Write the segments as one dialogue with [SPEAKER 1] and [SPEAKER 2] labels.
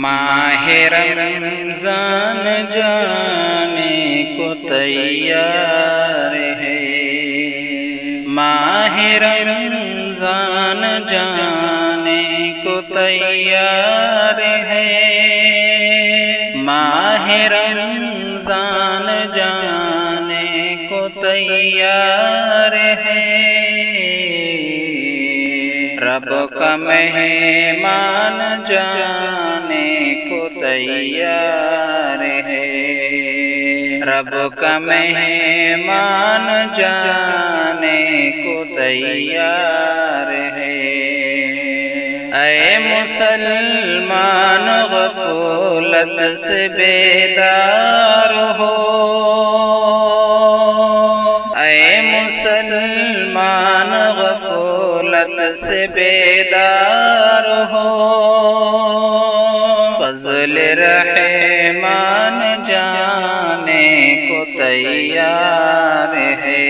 [SPEAKER 1] ماہ رمضان جانے کو تیار ہے، ماہ رمضان جانے کو تیار ہے، ماہ رمضان جانے کو تیار ہے۔ رب کا مہمان جانے کو تیار ہے، رب کا مہمان جانے کو تیار ہے۔ اے مسلمان غفلت سے بیدار ہو، اے مسلمان غفلت سے بیدار ہو، فضل رحمان جانے کو تیار ہے،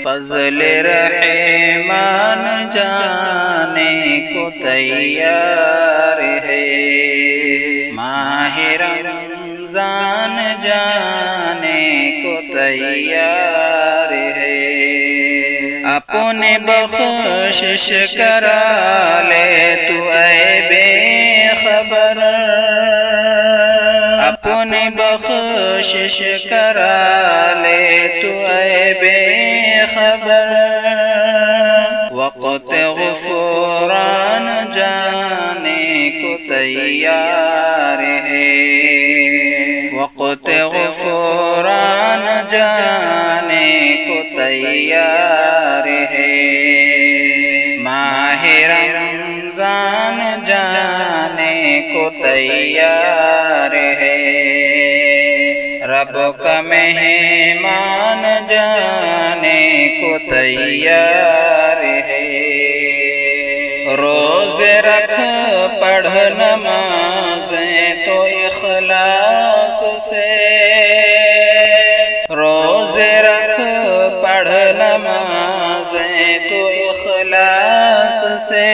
[SPEAKER 1] فضل رحمان جانے کو تیار ہے۔ ماہ رمضان جانے کو تیار ہے، اپنے بخشش کرا لے تو اے بے خبر، اپنے بخشش کرا لے تو اے بے خبر، وقت غفران جانے کو تیار ہے، وقت غفران جانے کو تیار ہے۔ ماہ رمضان جانے کو تیار ہے، رب کا مہمان جانے کو تیار ہے۔ روزے رکھ پڑھ نمازیں تو اخلاص سے، روزے رکھ پڑھ نمازیں تو اخلاص سے،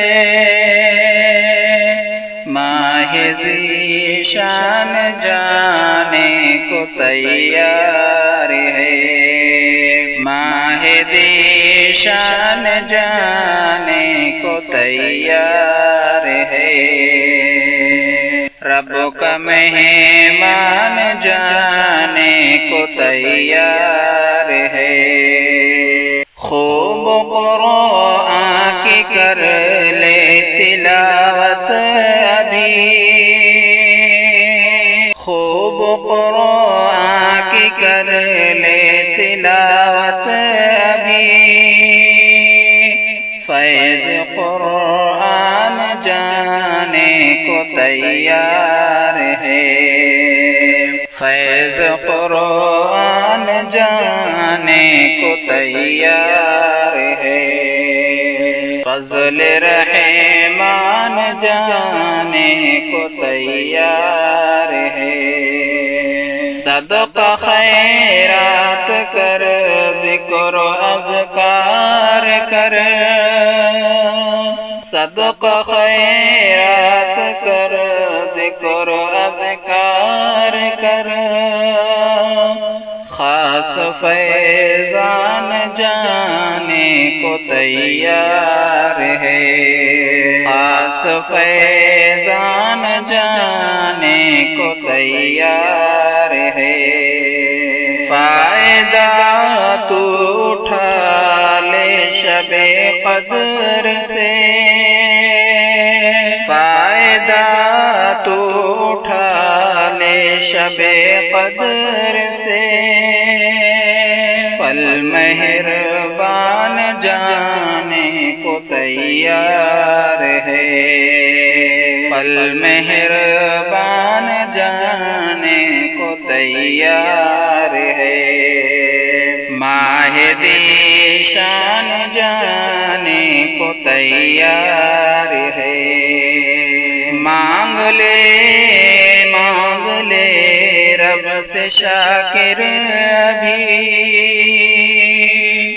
[SPEAKER 1] ماہ ذیشان جانے کو تیار ہے، ماہ ذیشان جانے کو تیار ہے۔ رب کا مہمان جانے کو تیار ہے۔ خوب قرآن کی کر لے تلاوت ابھی، خوب قرآن کی کر لے تلاوت ابھی، فیض قرآن جانے کو تیار ہے، فیض قرآن جانے کو تیار ہے۔ فضل رحمان جانے کو تیار ہے، صدقہ خیرات کر، ذکر و اذکار کر، صدقہ خیرات کر، ذکر و اذکار کر، خاص فیضان جانے کو تیار ہے، خاص فیضان جانے کو تیار ہے۔ فائدہ تو اٹھا لے شب قدر سے، فائدہ تو اٹھا لے شب قدر سے، پل مہربان جانے کو تیار ہے، پل مہربان جانے کو تیار ہے۔ ماہ ذیشان جانے کو تیار ہے، مانگ لے رب سے شاکر ابھی،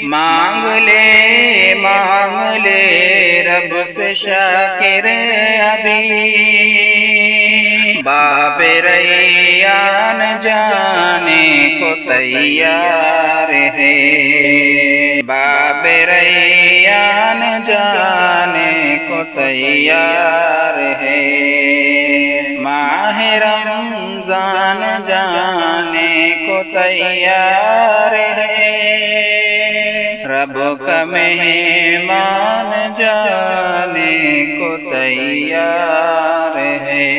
[SPEAKER 1] مانگ لے رب سے شاکر ابھی، باب ریان جانے کو تیار ہے، باب ریان جانے کو تیار ہے، ماہ رمضان جانے کو تیار ہے، رب کا مہمان جانے کو تیار ہے۔